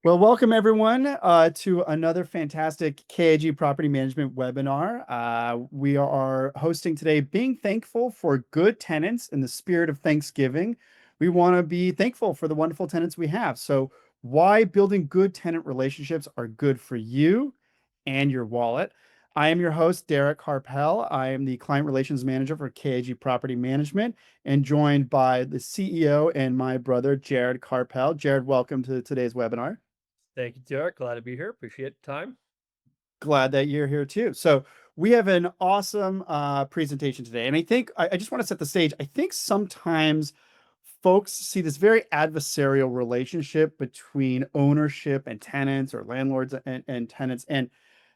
Well, welcome everyone to another fantastic KIG Property Management webinar. We are hosting today Being Thankful for Good Tenants in the Spirit of Thanksgiving. We want to be thankful for the wonderful tenants we have. So, why building good tenant relationships are good for you and your wallet. I am your host, Derek Harpel. I am the Client Relations Manager for KIG Property Management and joined by the CEO and my brother, Jared Carpel. Jared, welcome to today's webinar. Thank you, Derek. Glad to be here. Appreciate the time. Glad that you're here too. So we have an awesome presentation today, and I just want to set the stage. I think sometimes folks see this very adversarial relationship between ownership and tenants, or landlords and tenants, and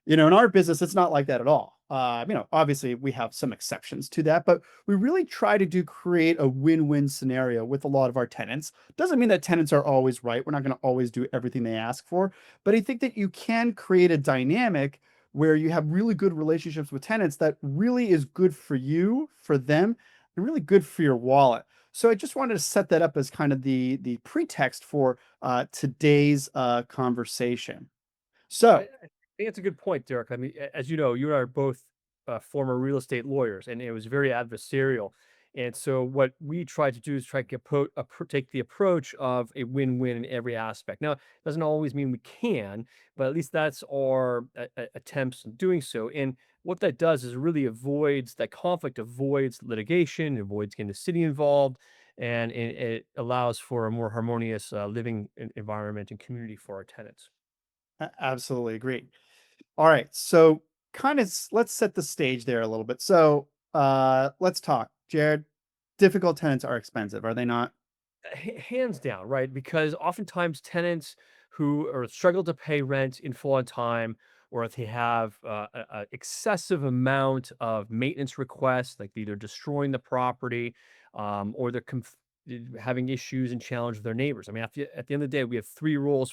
in our business, it's not like that at all. Obviously we have some exceptions to that, but we really try to create a win-win scenario with a lot of our tenants. Doesn't mean that tenants are always right. We're not going to always do everything they ask for, but I think that you can create a dynamic where you have really good relationships with tenants that really is good for you, for them, and really good for your wallet. So I just wanted to set that up as kind of the pretext for today's conversation. I So think it's a good point, Derek. I mean, as you know, you and I are both former real estate lawyers, and it was very adversarial. And so, what we try to do is try to take the approach of a win-win in every aspect. Now, it doesn't always mean we can, but at least that's our attempts in doing so. And what that does is really avoids that conflict, avoids litigation, avoids getting the city involved, and it allows for a more harmonious living environment and community for our tenants. absolutely agree. All right, so let's set the stage there a little bit. So let's talk, Jared. Difficult tenants are expensive, are they not? Hands down, right? Because oftentimes tenants who are struggle to pay rent in full on time, or if they have a excessive amount of maintenance requests, like either destroying the property, or having issues and challenge with their neighbors. I mean, at the end of the day, we have three rules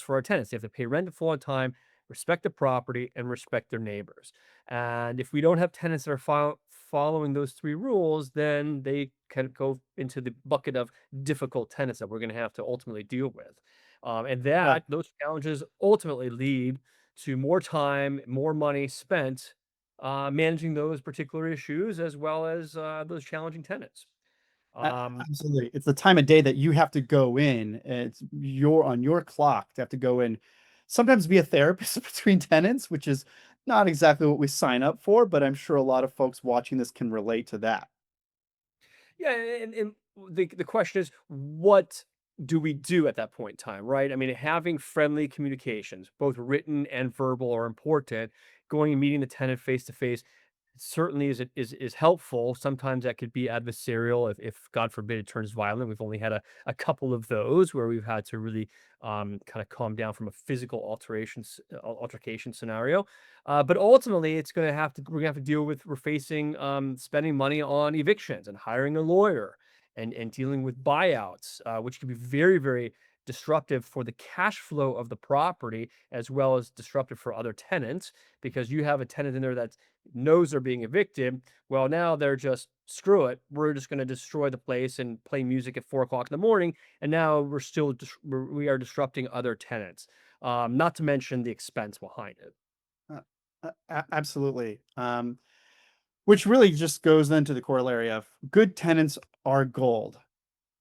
for our tenants. They have to pay rent in full on time, respect the property, and respect their neighbors. And if we don't have tenants that are following those three rules, then they kind of go into the bucket of difficult tenants that we're going to have to ultimately deal with. And Uh, those challenges ultimately lead to more time, more money spent managing those particular issues, as well as those challenging tenants. Um, Absolutely. It's the time of day that you have to go in. It's your on your clock to have to go in. Sometimes be a therapist between tenants, which is not exactly what we sign up for, but I'm sure a lot of folks watching this can relate to that. Yeah, and the question is, what do we do at that point in time, right? I mean, having friendly communications, both written and verbal, are important. Going and meeting the tenant face to face certainly is helpful. Sometimes that could be adversarial if God forbid it turns violent. We've only had a couple of those where we've had to really kind of calm down from a physical altercation scenario. But ultimately, we're gonna have to deal with we're facing spending money on evictions and hiring a lawyer and dealing with buyouts, which can be very disruptive for the cash flow of the property as well as disruptive for other tenants because you have a tenant in there that knows they're being evicted. Well, now they're just screw it. We're just going to destroy the place and play music at 4 o'clock in the morning. And now we are disrupting other tenants. Not to mention the expense behind it. Uh, Absolutely. Which really just goes then to the corollary of good tenants are gold,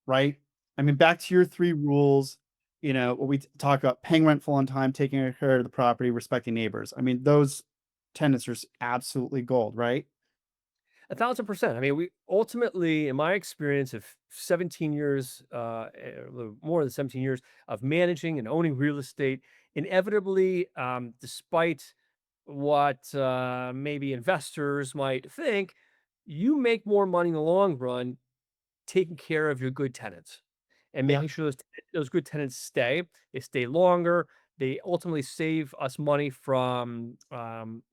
right? I mean, back to your three rules, what we talk about paying rent full on time, taking care of the property, respecting neighbors. I mean, those tenants are absolutely gold, right? 1,000%. I mean, we ultimately, in my experience of 17 years, a little more than 17 years of managing and owning real estate, inevitably, despite what maybe investors might think, you make more money in the long run taking care of your good tenants and Yeah. making sure those good tenants stay. They stay longer. They ultimately save us money from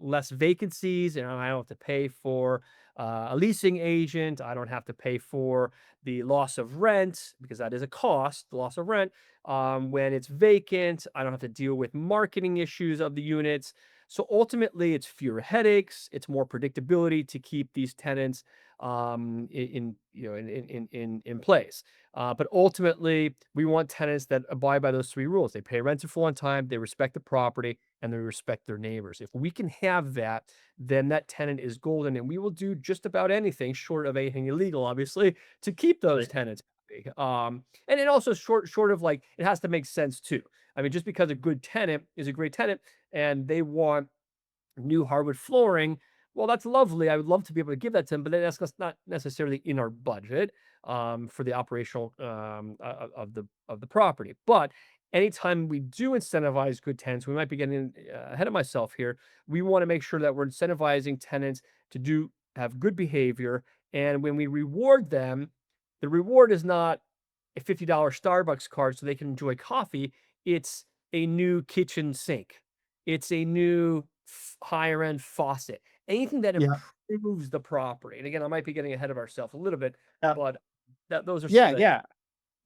less vacancies. And I don't have to pay for a leasing agent. I don't have to pay for the loss of rent because that is a cost, the loss of rent. When it's vacant, I don't have to deal with marketing issues of the units. So ultimately, it's fewer headaches, it's more predictability to keep these tenants in place. But ultimately, we want tenants that abide by those three rules. They pay rent in full on time, they respect the property, and they respect their neighbors. If we can have that, then that tenant is golden, and we will do just about anything short of anything illegal, obviously, to keep those Right. tenants happy. And it also short of like it has to make sense too. I mean, just because a good tenant is a great tenant and they want new hardwood flooring, well, that's lovely. I would love to be able to give that to them, but then that's not necessarily in our budget for the operational of the property. But anytime we do incentivize good tenants, we might be getting ahead of myself here. We want to make sure that we're incentivizing tenants to do have good behavior, and when we reward them, the reward is not a $50 Starbucks card so they can enjoy coffee. It's a new kitchen sink. It's a new higher end faucet. Anything that Yeah. improves the property. And again, I might be getting ahead of ourselves a little bit, but those are some Yeah, of the yeah.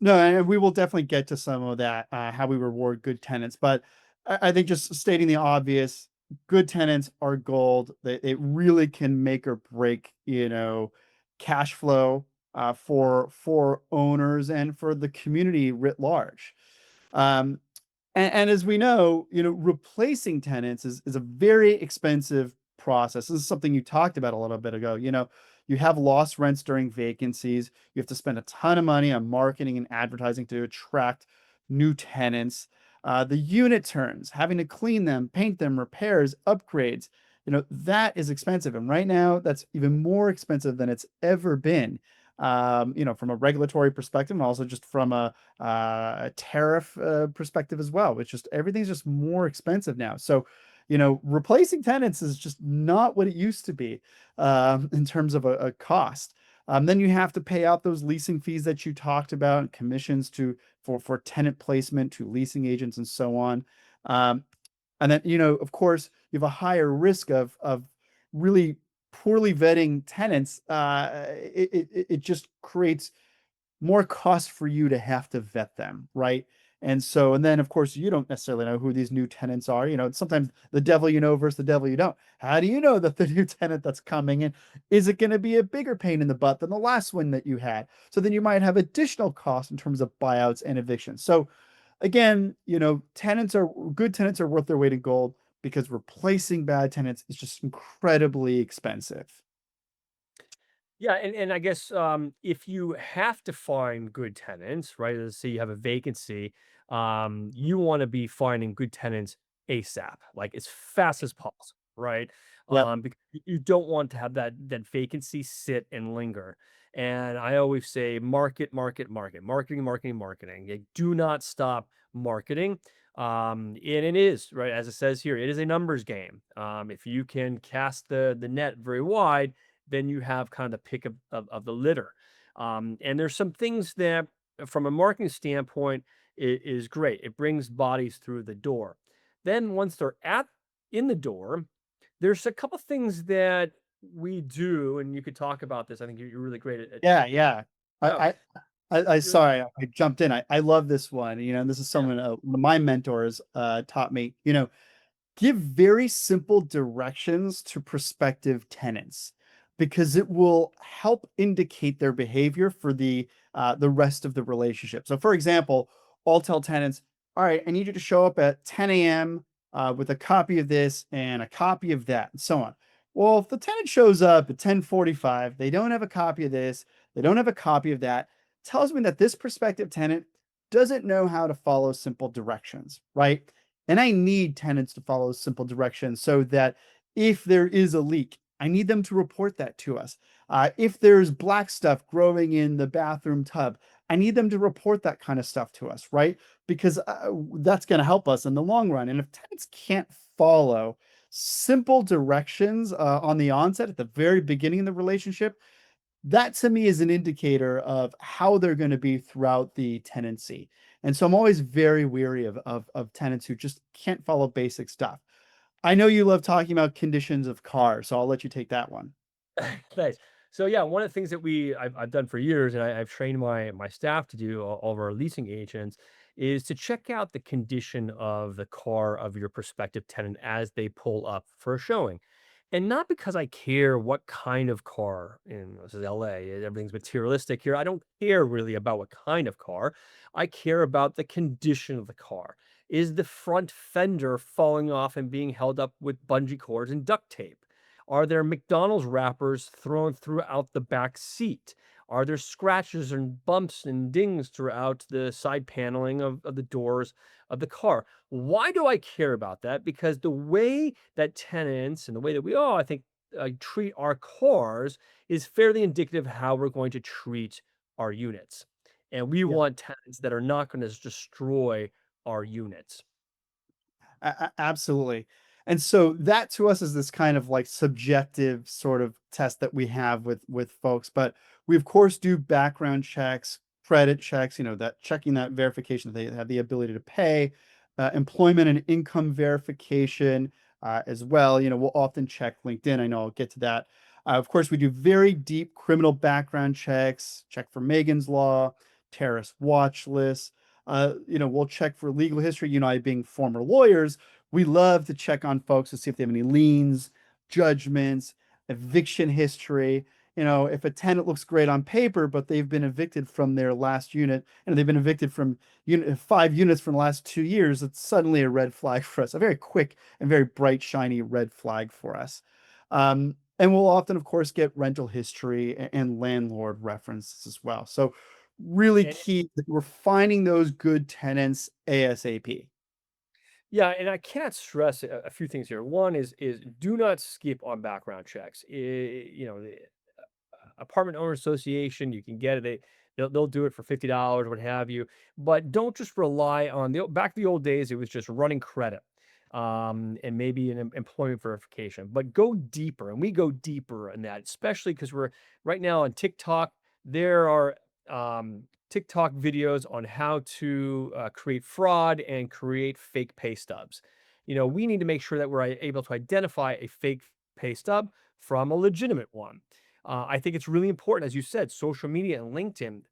No, and we will definitely get to some of that, how we reward good tenants. But I think just stating the obvious, good tenants are gold. They it really can make or break, cash flow for owners and for the community writ large. Um, and as we know, replacing tenants is a very expensive process. This is something you talked about a little bit ago. You have lost rents during vacancies. You have to spend a ton of money on marketing and advertising to attract new tenants. The unit turns, having to clean them, paint them, repairs, upgrades, that is expensive. And right now, that's even more expensive than it's ever been. From a regulatory perspective, and also just from a tariff perspective as well. It's just everything's just more expensive now. So, replacing tenants is just not what it used to be in terms of a cost. Then you have to pay out those leasing fees that you talked about, and commissions for tenant placement to leasing agents and so on. Um, and then, of course, you have a higher risk of really poorly vetting tenants. It just creates more cost for you to have to vet them, right? And then of course you don't necessarily know who these new tenants are. Sometimes the devil you know versus the devil you don't. How do you know that the new tenant that's coming in is it going to be a bigger pain in the butt than the last one that you had? So then you might have additional costs in terms of buyouts and evictions. So again, good tenants are worth their weight in gold because replacing bad tenants is just incredibly expensive. Yeah, and I guess, if you have to find good tenants, right? Let's say you have a vacancy, you wanna be finding good tenants ASAP, like, as fast as possible, right? Yep. Because you don't want to have that vacancy sit and linger, and I always say market, market, market, marketing, marketing, marketing. You do not stop marketing, and it is, right, as it says here, it is a numbers game. If you can cast the net very wide, then you have kind of the pick of the litter. And there's some things that, from a marketing standpoint, is great. It brings bodies through the door. Then once they're at in the door, there's a couple things that we do, and you could talk about this. I think you're really great Yeah, yeah. oh, I I you're sorry, I jumped in. I love this one. This is yeah. someone one of my mentors taught me. Give very simple directions to prospective tenants because it will help indicate their behavior for the rest of the relationship. So, for example, I'll tell tenants, "All right, I need you to show up at 10 a.m. With a copy of this and a copy of that, and so on." Well, if the tenant shows up at 10:45, they don't have a copy of this, they don't have a copy of that, tells me that this prospective tenant doesn't know how to follow simple directions, right? And I need tenants to follow simple directions so that if there is a leak, I need them to report that to us. If there's black stuff growing in the bathroom tub, I need them to report that kind of stuff to us, right? Because that's going to help us in the long run. And if tenants can't follow simple directions on the onset at the very beginning of the relationship, that to me is an indicator of how they're going to be throughout the tenancy. And so I'm always very weary of tenants who just can't follow basic stuff. I know you love talking about conditions of cars, so I'll let you take that one. Nice. So yeah, one of the things that I've done for years, and I've trained my staff to do, all of our leasing agents, is to check out the condition of the car of your prospective tenant as they pull up for a showing. And not because I care what kind of car, and this is LA, everything's materialistic here. I don't care really about what kind of car. I care about the condition of the car. Is the front fender falling off and being held up with bungee cords and duct tape? Are there McDonald's wrappers thrown throughout the back seat? Are there scratches and bumps and dings throughout the side paneling of the doors of the car? Why do I care about that? Because the way that tenants and the way that we all, I think, treat our cars is fairly indicative of how we're going to treat our units. And we Yeah. want tenants that are not going to destroy our units. Absolutely. And so that to us is this kind of like subjective sort of test that we have with folks, but we of course do background checks, credit checks, that checking that verification that they have the ability to pay, employment and income verification as well. We'll often check LinkedIn. I know I'll get to that. Of course, we do very deep criminal background checks, check for Megan's Law, terrorist watch list. We'll check for legal history. I being former lawyers, we love to check on folks to see if they have any liens, judgments, eviction history. If a tenant looks great on paper, but they've been evicted from their last unit and they've been evicted from 5 units from the last 2 years, it's suddenly a red flag for us, a very quick and very bright, shiny red flag for us. And we'll often, of course, get rental history and landlord references as well. So really And key that we're finding those good tenants ASAP. yeah, and I cannot stress a few things here. One is do not skip on background checks. The apartment owner association, you can get it. They'll do it for $50, what have you. But don't just rely on back to the old days. It was just running credit, and maybe an employment verification. But go deeper, and we go deeper in that, especially because we're right now on TikTok. There are TikTok videos on how to create fraud and create fake pay stubs. We need to make sure that we're able to identify a fake pay stub from a legitimate one. I think it's really important, as you said, social media and LinkedIn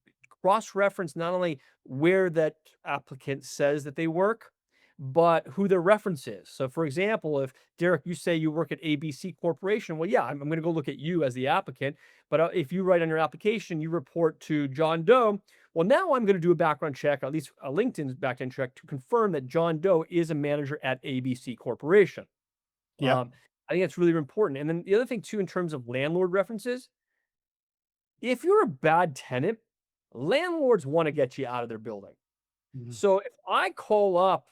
cross-reference not only where that applicant says that they work, but who their reference is. So, for example, if Derek, you say you work at ABC Corporation, well, yeah, I'm going to go look at you as the applicant. But if you write on your application, you report to John Doe. Well, now I'm going to do a background check, at least a LinkedIn's background check, to confirm that John Doe is a manager at ABC Corporation. Yep. I think that's really important. And then the other thing too, in terms of landlord references, if you're a bad tenant, landlords want to get you out of their building. Mhm. So if I call up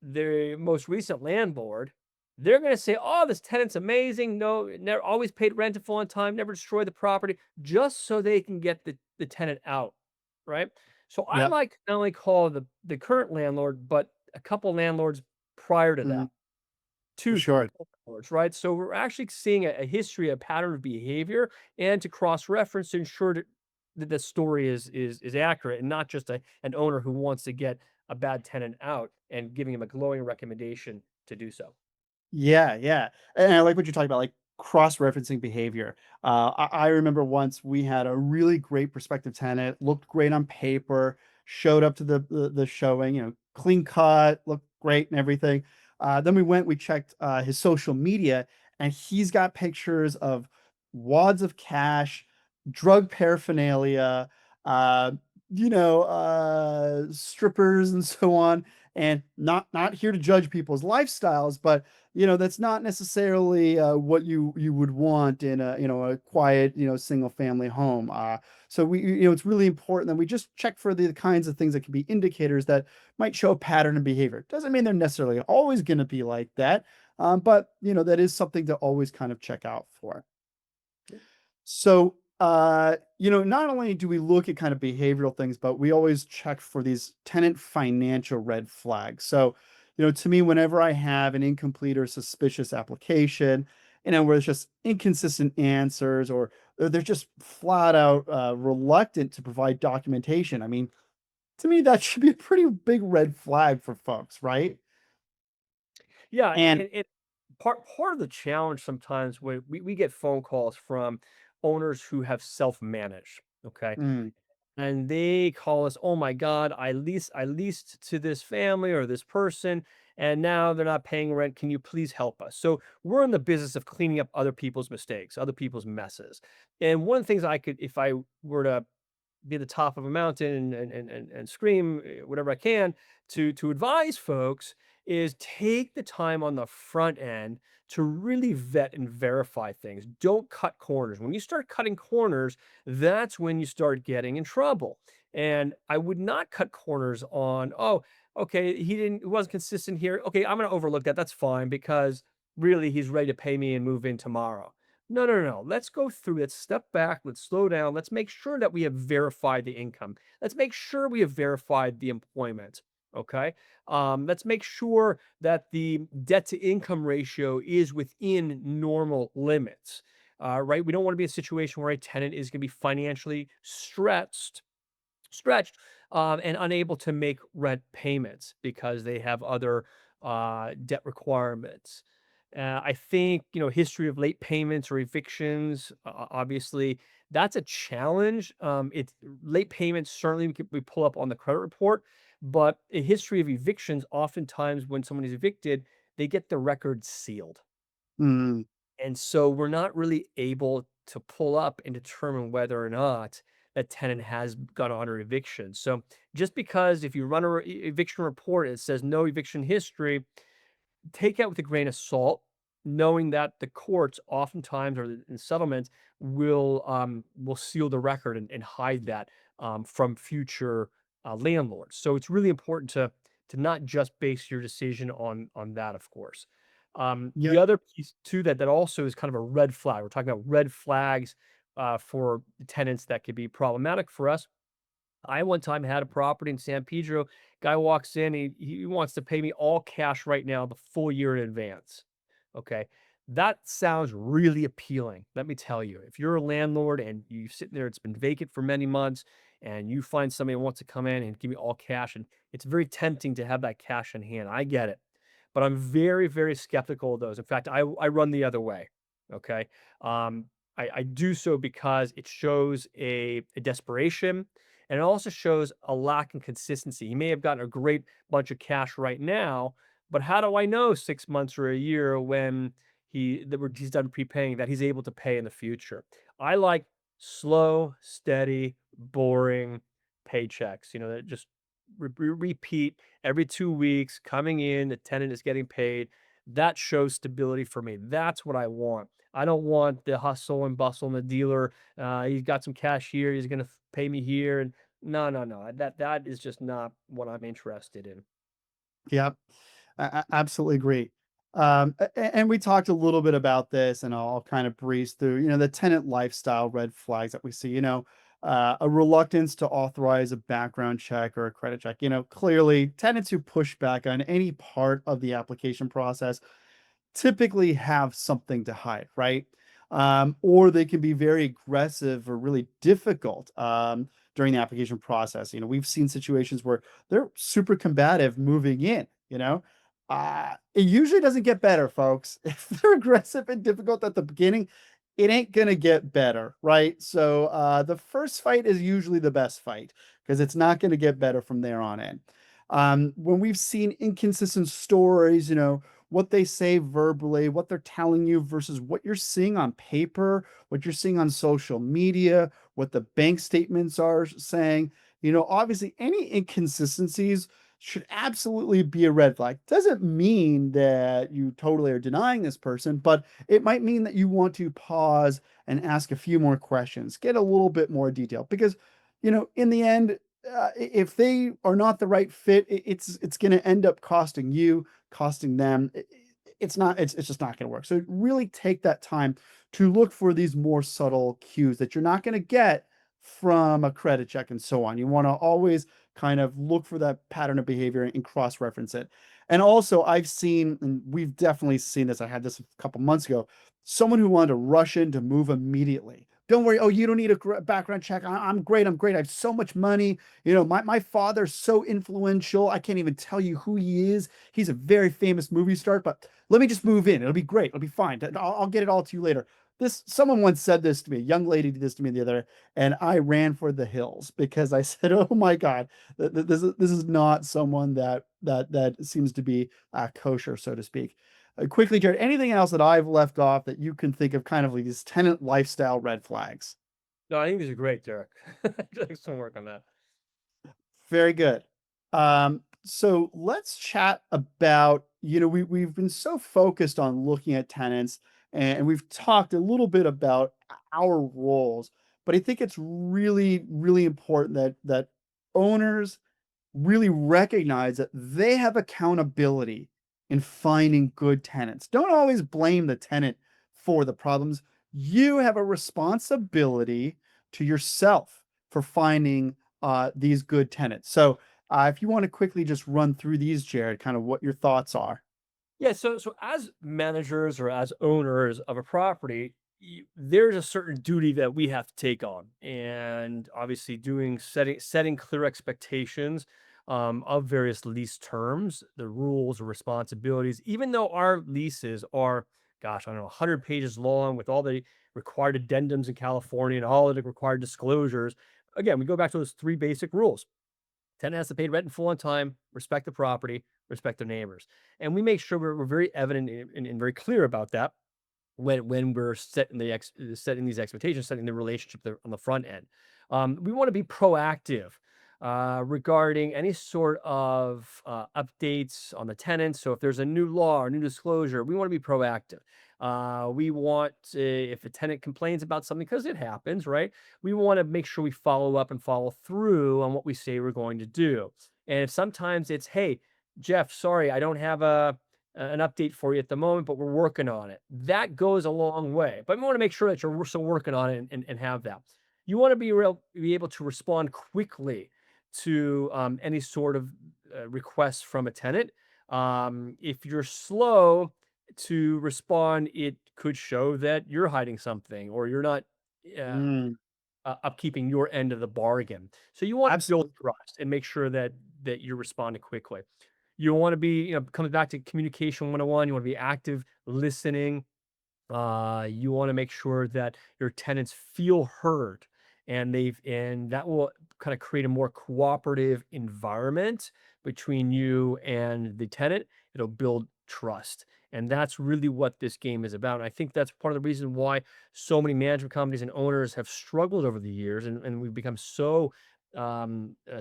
the most recent landlord, they're going to say, "Oh, this tenant's amazing. No, never always paid rent in full on time, never destroyed the property," just so they can get the tenant out, right? So I Yep. like to not only call the current landlord, but a couple landlords prior to Mhm. that. 2, 3 Sure. cohorts, right? So we're actually seeing a history, a pattern of behavior, and to cross-reference to ensure that the story is accurate and not just an owner who wants to get a bad tenant out and giving him a glowing recommendation to do so. Yeah, yeah. And I like what you're talking about, like cross-referencing behavior. I remember once we had a really great prospective tenant, looked great on paper, showed up to the showing, clean cut, looked great and everything. Then we checked his social media, and he's got pictures of wads of cash, drug paraphernalia, uh, strippers and so on. And not here to judge people's lifestyles, but that's not necessarily what you would want in a quiet single family home. So it's really important that we just check for the kinds of things that can be indicators that might show a pattern in behavior. Doesn't mean they're necessarily always going to be like that, but that is something to always kind of check out for. So, not only do we look at kind of behavioral things, but we always check for these tenant financial red flags. So, to me, whenever I have an incomplete or suspicious application, where it's just inconsistent answers or they're just flat out reluctant to provide documentation, I mean, to me, that should be a pretty big red flag for folks, right? Yeah, And and part of the challenge sometimes when we get phone calls from owners who have self-managed, okay? mm, and they call us, "Oh my god, I leased to this family or this person, and now they're not paying rent. Can you please help us?" So we're in the business of cleaning up other people's mistakes, other people's messes. And one of the things I could, if I were to be the top of a mountain and scream whatever I can to advise folks, is take the time on the front end to really vet and verify things. Don't cut corners. When you start cutting corners, that's when you start getting in trouble. And I would not cut corners on, oh, okay, he wasn't consistent here. Okay, I'm going to overlook that. That's fine because really he's ready to pay me and move in tomorrow. No, no, no, no. Let's go through. Let's step back. Let's slow down. Let's make sure that we have verified the income. Let's make sure we have verified the employment. Okay. Let's make sure that the debt to income ratio is within normal limits. Right. We don't want to be in a situation where a tenant is going to be financially stretched, and unable to make rent payments because they have other debt requirements. I think, history of late payments or evictions, obviously, that's a challenge. It's late payments, certainly we pull up on the credit report, but a history of evictions, oftentimes when someone is evicted, they get the record sealed. Mm, And so we're not really able to pull up and determine whether or not that tenant has gone under eviction. So just because if you run a eviction report, it says no eviction history, take that with a grain of salt, knowing that the courts oftentimes or in settlements will seal the record and hide that from future landlords. So it's really important to not just base your decision on that, of course. yeah. The other piece too that also is kind of a red flag. We're talking about red flags for tenants that could be problematic for us. I one time had a property in San Pedro. Guy walks in, he wants to pay me all cash right now, the full year in advance. Okay. That sounds really appealing. Let me tell you, if you're a landlord and you sit there, it's been vacant for many months, and you find somebody who wants to come in and give me all cash, and it's very tempting to have that cash in hand. I get it. But I'm very, very skeptical of those. In fact, I run the other way. Okay. Um, I do so because it shows a desperation, and it also shows a lack in consistency. He may have gotten a great bunch of cash right now, but how do I know 6 months or a year when he's done prepaying that he's able to pay in the future? I like slow, steady, boring paychecks, that just repeat every 2 weeks, coming in, the tenant is getting paid. That shows stability for me. That's what I want. I don't want the hustle and bustle and the dealer. He's got some cash here. He's going to pay me here. And no, no, no. That is just not what I'm interested in. Yep. Absolutely agree. And we talked a little bit about this, and I'll kind of breeze through, the tenant lifestyle red flags that we see, a reluctance to authorize a background check or a credit check. Clearly, tenants who push back on any part of the application process typically have something to hide, right? Or they can be very aggressive or really difficult during the application process. We've seen situations where they're super combative moving in, it usually doesn't get better, folks. If they're aggressive and difficult at the beginning, it ain't gonna get better, right? So the first fight is usually the best fight because it's not gonna get better from there on in. When we've seen inconsistent stories, what they say verbally, what they're telling you versus what you're seeing on paper, what you're seeing on social media, what the bank statements are saying. Obviously, any inconsistencies should absolutely be a red flag. Doesn't mean that you totally are denying this person, but it might mean that you want to pause and ask a few more questions, get a little bit more detail, because in the end, if they are not the right fit, it's going to end up costing you, costing them. It's just not going to work. So really take that time to look for these more subtle cues that you're not going to get from a credit check and so on. You want to always kind of look for that pattern of behavior and cross reference it. And also, I've seen, and we've definitely seen this. I had this a couple months ago. Someone who wanted to rush in to move immediately. Don't worry. Oh, you don't need a background check. I'm great. I'm great. I have so much money. My father's so influential. I can't even tell you who he is. He's a very famous movie star, but let me just move in. It'll be great. It'll be fine. I'll get it all to you later. this someone once said this to me, a young lady did this to me the other, and I ran for the hills because I said, "Oh my God, this is not someone that seems to be kosher, so to speak." Quickly, Jared, anything else that I've left off that you can think of, kind of like these tenant lifestyle red flags? No, I think these are great, Derek. Doing some work on that. Very good. So let's chat about, we've been so focused on looking at tenants and we've talked a little bit about our roles, but I think it's really, really important that owners really recognize that they have accountability in finding good tenants. Don't always blame the tenant for the problems. You have a responsibility to yourself for finding these good tenants. So, if you want to quickly just run through these, Jared, kind of what your thoughts are. Yeah, so as managers or as owners of a property, there's a certain duty that we have to take on, and obviously doing setting clear expectations of various lease terms, the rules or responsibilities. Even though our leases are, gosh, I don't know, 100 pages long with all the required addendums in California and all of the required disclosures. Again, we go back to those three basic rules. Tenant has to pay rent in full on time, respect the property, respect their neighbors. And we make sure we're very evident and very clear about that when we're setting these expectations, setting the relationship there on the front end. We want to be proactive regarding any sort of updates on the tenants. So if there's a new law or new disclosure, we want to be proactive. We want if a tenant complains about something, because it happens, right? We want to make sure we follow up and follow through on what we say we're going to do. And if sometimes it's, hey, Jeff, sorry, I don't have an update for you at the moment, but we're working on it. That goes a long way. But we want to make sure that you're still working on it and have that. You want to be able to respond quickly to any sort of requests from a tenant. If you're slow to respond, it could show that you're hiding something or you're not uh, Mm, upkeeping your end of the bargain. So you want to build absolutely. trust and make sure that you're responding quickly. You want to be, comes back to communication 101. You want to be active listening. You want to make sure that your tenants feel heard, and that will kind of create a more cooperative environment between you and the tenant. It'll build trust. And that's really what this game is about. And I think that's part of the reason why so many management companies and owners have struggled over the years, and we've become so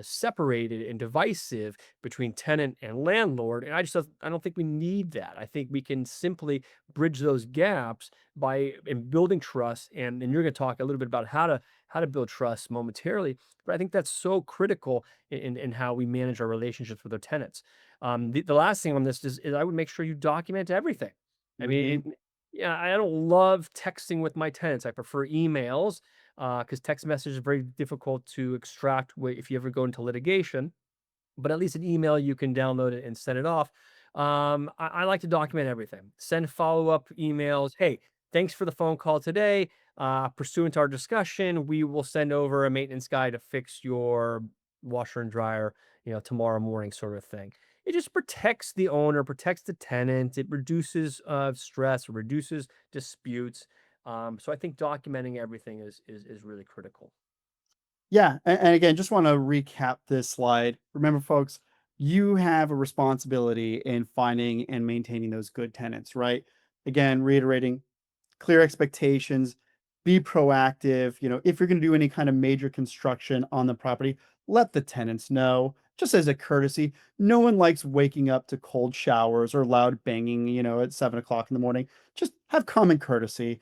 separated and divisive between tenant and landlord. And I don't think we need that. I think we can simply bridge those gaps by in building trust. And you're going to talk a little bit about how to build trust momentarily. But I think that's so critical in how we manage our relationships with our tenants. The last thing on this is I would make sure you document everything. I Hmm. mean, yeah, I don't love texting with my tenants. I prefer emails because text message is very difficult to extract if you ever go into litigation, but at least an email you can download it and send it off. I like to document everything. Send follow-up emails. Hey, thanks for the phone call today. Pursuant to our discussion, we will send over a maintenance guy to fix your washer and dryer, tomorrow morning, sort of thing. It just protects the owner, protects the tenant. It reduces stress, reduces disputes. So I think documenting everything is really critical. Yeah, and again, just want to recap this slide. Remember, folks, you have a responsibility in finding and maintaining those good tenants, right? Again, reiterating clear expectations, be proactive. If you're going to do any kind of major construction on the property, let the tenants know. Just as a courtesy, no one likes waking up to cold showers or loud banging, at 7 o'clock in the morning. Just have common courtesy.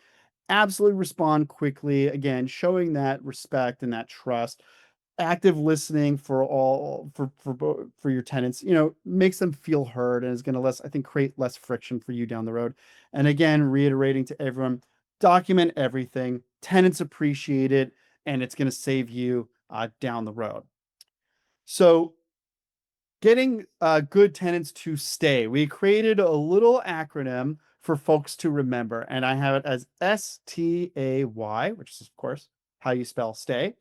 Absolutely respond quickly. Again, showing that respect and that trust. Active listening for all for your tenants, makes them feel heard and is going to I think, create less friction for you down the road. And again, reiterating to everyone, document everything. Tenants appreciate it, and it's going to save you down the road. So getting good tenants to stay. We created a little acronym for folks to remember, and I have it as STAY, which is, of course, how you spell stay.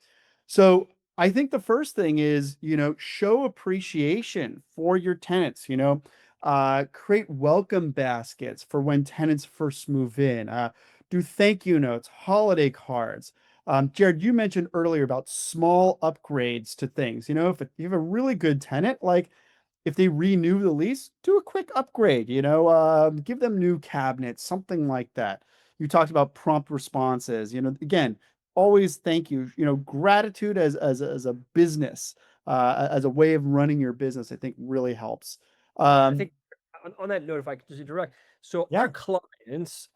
So I think the first thing is, show appreciation for your tenants, create welcome baskets for when tenants first move in. do thank you notes, holiday cards. Jared, you mentioned earlier about small upgrades to things. You know, if you have a really good tenant, like if they renew the lease, do a quick upgrade, give them new cabinets, something like that. You talked about prompt responses, again, always thank you, gratitude as a business, as a way of running your business, I think really helps. I Um, think on that note, if I could just interrupt. So yeah, our clients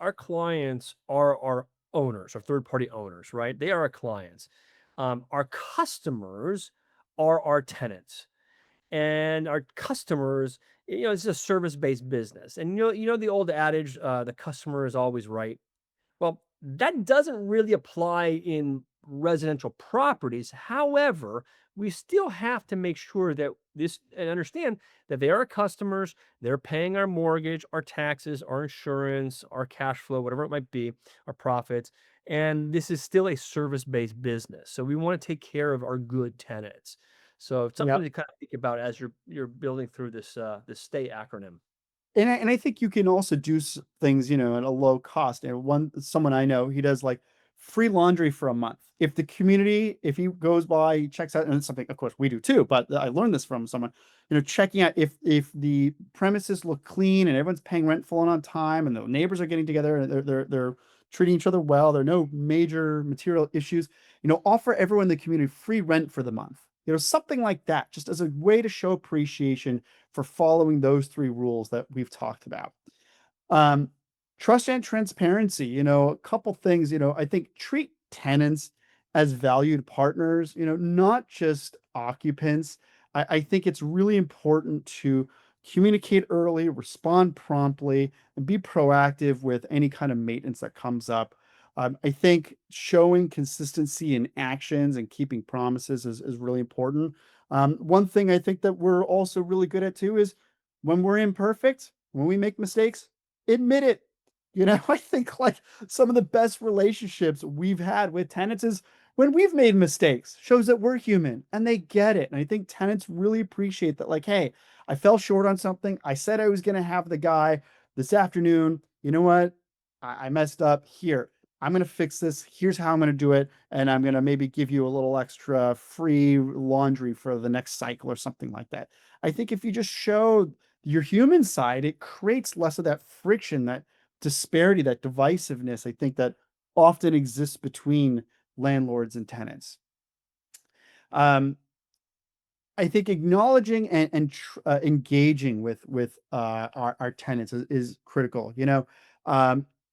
are our owners, our third party owners, right? They are our clients. Our customers are our tenants, and our customers, it's a service based business. And the old adage, the customer is always right. Well, that doesn't really apply in residential properties. However, we still have to make sure that this and understand that they are our customers, they're paying our mortgage, our taxes, our insurance, our cash flow, whatever it might be, our profits. And this is still a service-based business. So we want to take care of our good tenants. So it's yeah. something to kind of think about as you're building through this stay acronym. And I think you can also do things, at a low cost. And someone I know, he does like free laundry for a month. If he goes by, he checks out, and it's something, of course, we do too. But I learned this from someone, checking out if the premises look clean and everyone's paying rent full and on time, and the neighbors are getting together and they're treating each other well. There are no major material issues. Offer everyone in the community free rent for the month. Something like that, just as a way to show appreciation for following those three rules that we've talked about. Um, Trust and transparency, a couple things, I think treat tenants as valued partners, not just occupants. I think it's really important to communicate early, respond promptly, and be proactive with any kind of maintenance that comes up. I think showing consistency in actions and keeping promises is really important. One thing I think that we're also really good at too is when we're imperfect, when we make mistakes, admit it. I think like some of the best relationships we've had with tenants is when we've made mistakes, shows that we're human and they get it. And I think tenants really appreciate that. Like, hey, I fell short on something. I said I was going to have the guy this afternoon. You know what? I messed up here. I'm going to fix this. Here's how I'm going to do it. And I'm going to maybe give you a little extra free laundry for the next cycle or something like that. I think if you just show your human side, it creates less of that friction, that disparity, that divisiveness, I think that often exists between landlords and tenants. Um, I think acknowledging and engaging with our tenants is critical.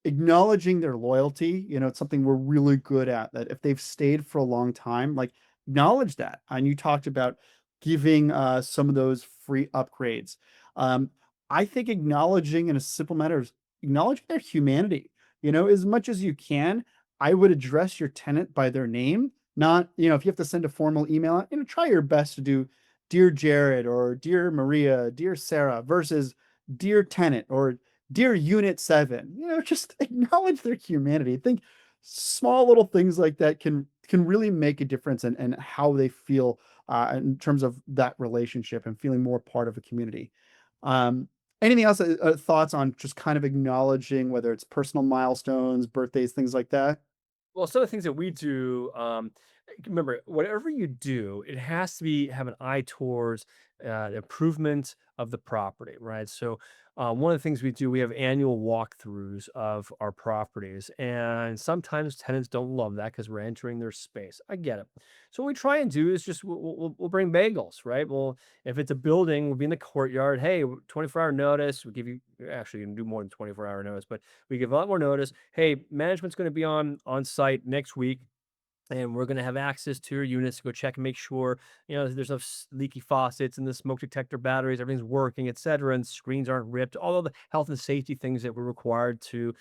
Acknowledging their loyalty. It's something we're really good at. That if they've stayed for a long time, like acknowledge that. And you talked about giving some of those free upgrades. Um, I think acknowledging in a simple matter is acknowledging their humanity. As much as you can, I would address your tenant by their name. Not, if you have to send a formal email, try your best to do Dear Jared or Dear Maria, Dear Sarah versus Dear Tenant or Dear Unit 7. Just acknowledge their humanity. I think small little things like that can really make a difference in how they feel in terms of that relationship and feeling more part of a community. Um, Anything else? Thoughts on just kind of acknowledging whether it's personal milestones, birthdays, things like that? Well, some of the things that we do, remember, whatever you do, it has to be have an eye towards the improvement of the property, right? So, one of the things we do, we have annual walkthroughs of our properties, and sometimes tenants don't love that because we're entering their space. I get it. So, what we try and do is just we'll bring bagels, right? Well, if it's a building, we'll be in the courtyard. Hey, 24-hour notice. We give you actually you can do more than 24-hour notice, but we give a lot more notice. Hey, management's going to be on site next week, and we're going to have access to your units to go check and make sure there's no leaky faucets and the smoke detector batteries, everything's working, etc., and screens aren't ripped. All of the health and safety things that we're required to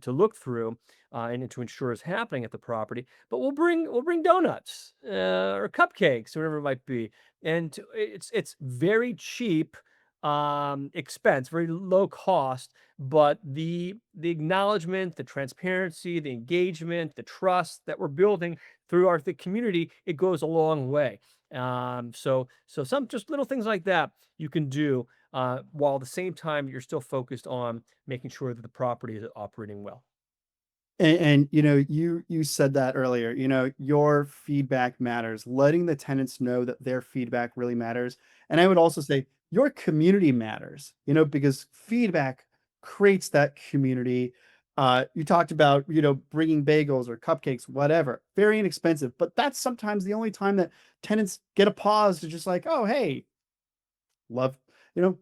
look through and to ensure is happening at the property. But we'll bring donuts or cupcakes or whatever it might be, and it's very cheap expense, very low cost, but the acknowledgement, the transparency, the engagement, the trust that we're building through the community, it goes a long way. So some just little things like that you can do while at the same time you're still focused on making sure that the property is operating well. And you said that earlier, your feedback matters, letting the tenants know that their feedback really matters. And I would also say your community matters, because feedback creates that community. You talked about, bringing bagels or cupcakes, whatever, very inexpensive, but that's sometimes the only time that tenants get a pause to just like, oh, hey, love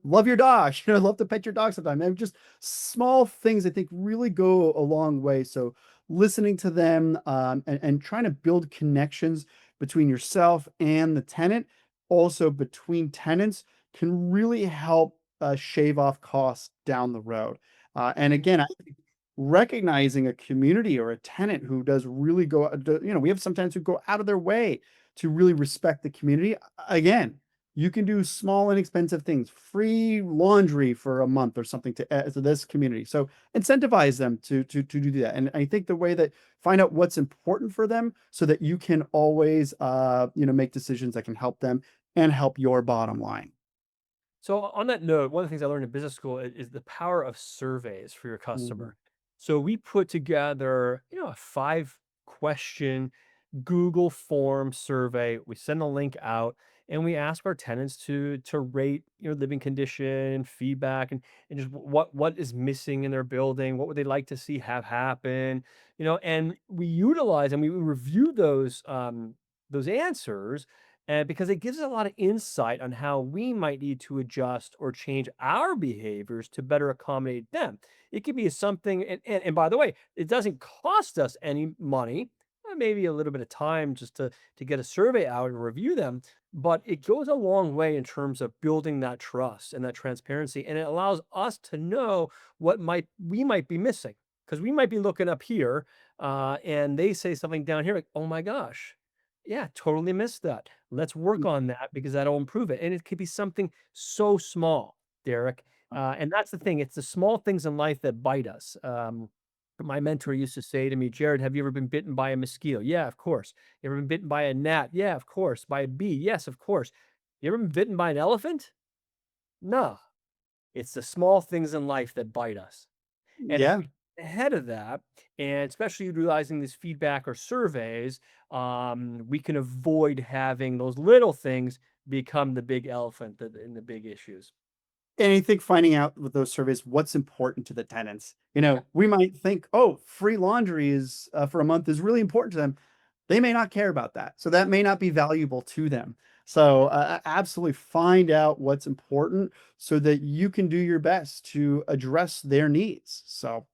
love your dog, love to pet your dog sometime, and just small things I think really go a long way. So listening to them, and trying to build connections between yourself and the tenant, also between tenants, can really help shave off costs down the road. And again, I think recognizing a community or a tenant who does really we have some tenants who go out of their way to really respect the community. Again, you can do small, inexpensive things, free laundry for a month or something to this community. So incentivize them to do that. And I think the way that find out what's important for them so that you can always make decisions that can help them and help your bottom line. So on that note, one of the things I learned in business school is the power of surveys for your Mhm. customer. So we put together, a 5 question Google form survey. We send a link out and we ask our tenants to rate your living condition, feedback, and just what is missing in their building, what would they like to see have happen, and we utilize and we review those answers, and because it gives us a lot of insight on how we might need to adjust or change our behaviors to better accommodate them. It could be something, and by the way, it doesn't cost us any money, maybe a little bit of time just to get a survey out and review them, but it goes a long way in terms of building that trust and that transparency, and it allows us to know what might we might be missing because we might be looking up here, and they say something down here like, "Oh my gosh, yeah, totally missed that. Let's work on that because that'll improve it." And it could be something so small, Derek. And that's the thing. It's the small things in life that bite us. My mentor used to say to me, "Jared, have you ever been bitten by a mosquito?" "Yeah, of course." "You ever been bitten by a gnat?" "Yeah, of course." "By a bee?" "Yes, of course." "You ever been bitten by an elephant?" No. It's the small things in life that bite us. And if Yeah. we get ahead of that, and especially utilizing this feedback or surveys, we can avoid having those little things become the big elephant and the big issues. And I think finding out with those surveys what's important to the tenants. Yeah. We might think, oh, free laundry is for a month is really important to them. They may not care about that. So that may not be valuable to them. So absolutely find out what's important so that you can do your best to address their needs. So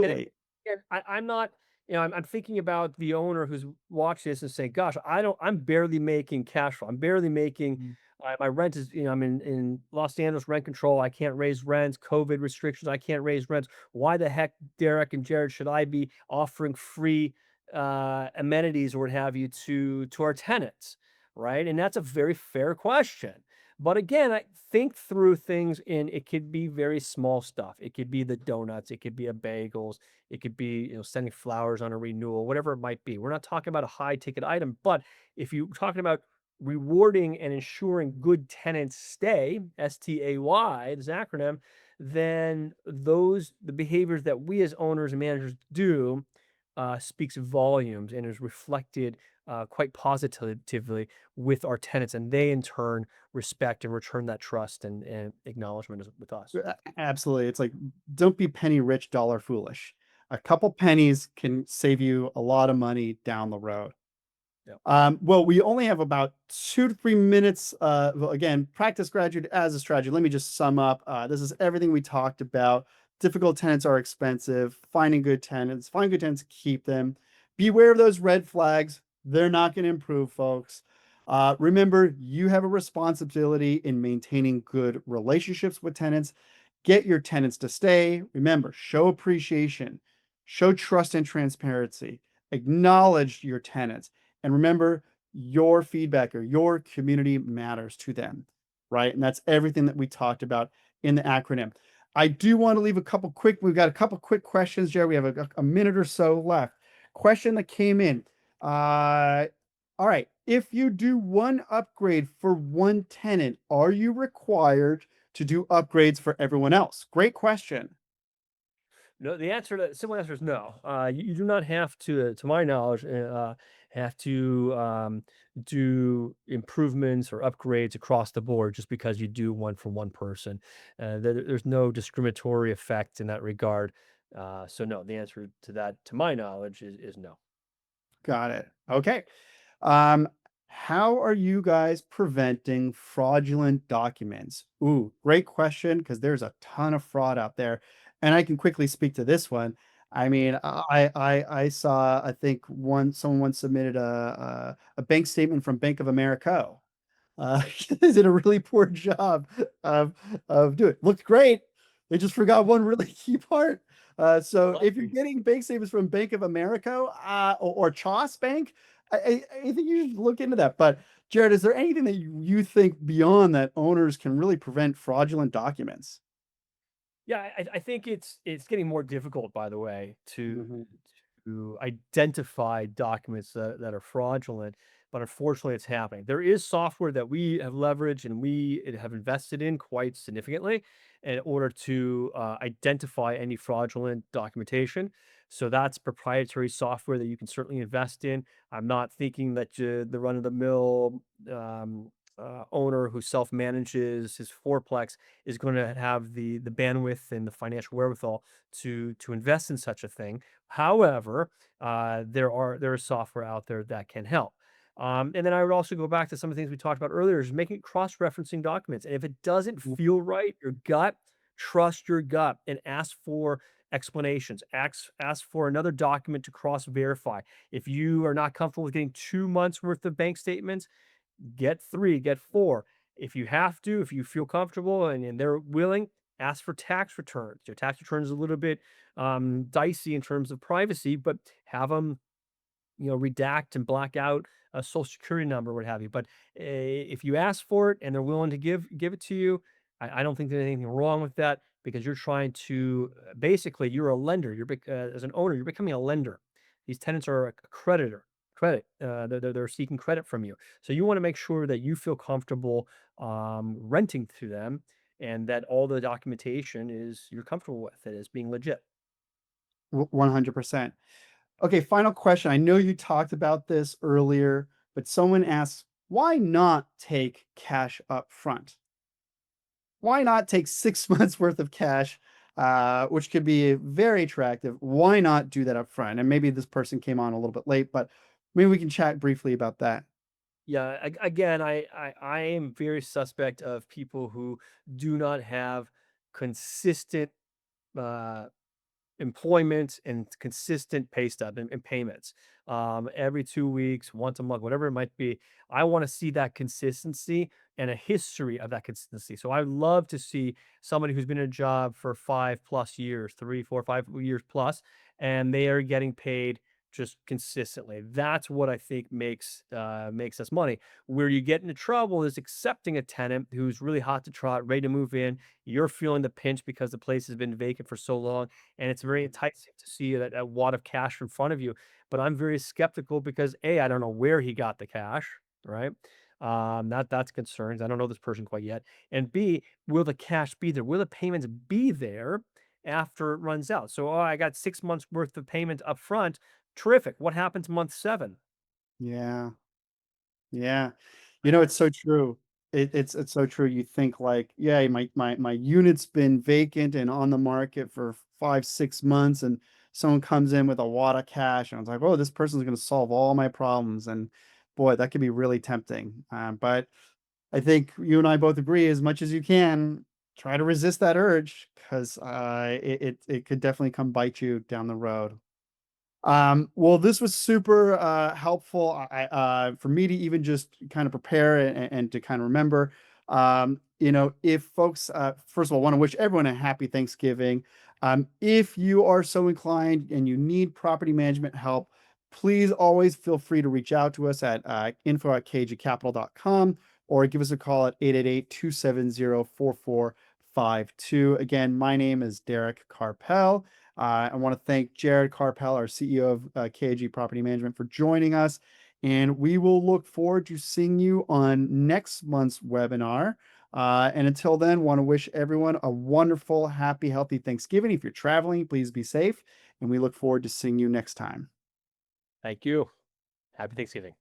And it absolutely. and I'm not, I'm thinking about the owner who's watching this and saying, "Gosh, I'm barely making cash flow. I'm barely making Mm. my rent is, I'm in Los Angeles rent control. I can't raise rents, COVID restrictions. I can't raise rents. Why the heck, Derek and Jared, should I be offering free amenities or what have you to our tenants?" Right? And that's a very fair question. But again, I think through things, and it could be very small stuff. It could be the donuts, it could be a bagels, it could be, sending flowers on a renewal, whatever it might be. We're not talking about a high ticket item, but if you're talking about rewarding and ensuring good tenants stay, STAY, this acronym, then the behaviors that we as owners and managers do speaks volumes and is reflected quite positively with our tenants, and they in turn respect and return that trust and acknowledgement with us. Absolutely. It's like, don't be penny rich, dollar foolish. A couple pennies can save you a lot of money down the road. Yeah. Well, we only have about 2 to 3 minutes. Well, again, practice graduate as a strategy. Let me just sum up. This is everything we talked about. Difficult tenants are expensive. Find good tenants, keep them. Beware of those red flags. They're not going to improve, folks. Remember, you have a responsibility in maintaining good relationships with tenants. Get your tenants to stay. Remember, show appreciation, show trust and transparency, acknowledge your tenants. And remember, your feedback or your community matters to them, right? And that's everything that we talked about in the acronym. I do want to leave we've got a couple quick questions, Jerry. We have a minute or so left. Question that came in. Uh, all right. If you do one upgrade for one tenant, are you required to do upgrades for everyone else? Great question. No, the simple answer is no. You do not have to my knowledge, have to do improvements or upgrades across the board just because you do one for one person. There's no discriminatory effect in that regard. So no, the answer to that, to my knowledge, is no. Got it. Okay. Um, how are you guys preventing fraudulent documents? Ooh, great question, because there's a ton of fraud out there, and I can quickly speak to this one. I mean, I saw, I think someone once submitted a bank statement from Bank of America. They did a really poor job of doing it. Looked great. They just forgot one really key part. So if you're Likely. getting bank statements from Bank of America or Chase Bank, I think you should look into that. But Jared, is there anything that you think beyond that owners can really prevent fraudulent documents? Yeah, I think it's getting more difficult, by the way, Mhm. to identify documents that are fraudulent, but unfortunately, it's happening. There is software that we have leveraged and have invested in quite significantly in order to identify any fraudulent documentation. So that's proprietary software that you can certainly invest in. I'm not thinking that the run of the mill owner who self manages his fourplex is going to have the bandwidth and the financial wherewithal to invest in such a thing. However, there is software out there that can help. And then I would also go back to some of the things we talked about earlier, is making cross-referencing documents. And if it doesn't feel right, your gut, trust your gut and ask for explanations. Ask for another document to cross-verify. If you are not comfortable with getting 2 months worth of bank statements, get 3, get 4. If you have to, if you feel comfortable and they're willing, ask for tax returns. Your tax return is a little bit dicey in terms of privacy, but have them, redact and black out a social security number, what have you. But if you ask for it and they're willing to give it to you, I don't think there's anything wrong with that, because you're trying to basically, you're a lender. As an owner, you're becoming a lender. These tenants are a creditor. They're seeking credit from you, so you want to make sure that you feel comfortable renting to them, and that all the documentation is you're comfortable with it as being legit. 100%. Okay, final question. I know you talked about this earlier, but someone asks, why not take cash up front? Why not take 6 months worth of cash, which could be very attractive? Why not do that up front? And maybe this person came on a little bit late, but maybe we can chat briefly about that. Yeah, again, I am very suspect of people who do not have consistent uh, employment and consistent pay stub and payments. Every 2 weeks, once a month, whatever it might be. I want to see that consistency and a history of that consistency. So I love to see somebody who's been in a job for 5 plus years, 3, 4, 5 years plus, and they are getting paid just consistently. That's what I think makes us money. Where you get into trouble is accepting a tenant who's really hot to trot, ready to move in. You're feeling the pinch because the place has been vacant for so long, and it's very enticing to see that wad of cash in front of you. But I'm very skeptical because A, I don't know where he got the cash, right? That's concerns. I don't know this person quite yet. And B, will the cash be there? Will the payments be there after it runs out? So, oh, I got 6 months worth of payment up front. Terrific. What happens month 7? Yeah. Yeah. It's so true. It's so true. You think like, yeah, my unit's been vacant and on the market for 5, 6 months, and someone comes in with a wad of cash, and I was like, oh, this person's gonna solve all my problems. And boy, that could be really tempting. But I think you and I both agree, as much as you can, try to resist that urge, because it could definitely come bite you down the road. Well, this was super helpful for me to even just kind of prepare and to kind of remember. If folks, first of all, want to wish everyone a happy Thanksgiving. If you are so inclined and you need property management help, please always feel free to reach out to us at info@kigcapital.com, or give us a call at 888-270-4452. Again, my name is Derek Carpel. I want to thank Jared Carpel, our CEO of K.I.G Property Management, for joining us. And we will look forward to seeing you on next month's webinar. And until then, want to wish everyone a wonderful, happy, healthy Thanksgiving. If you're traveling, please be safe. And we look forward to seeing you next time. Thank you. Happy Thanksgiving.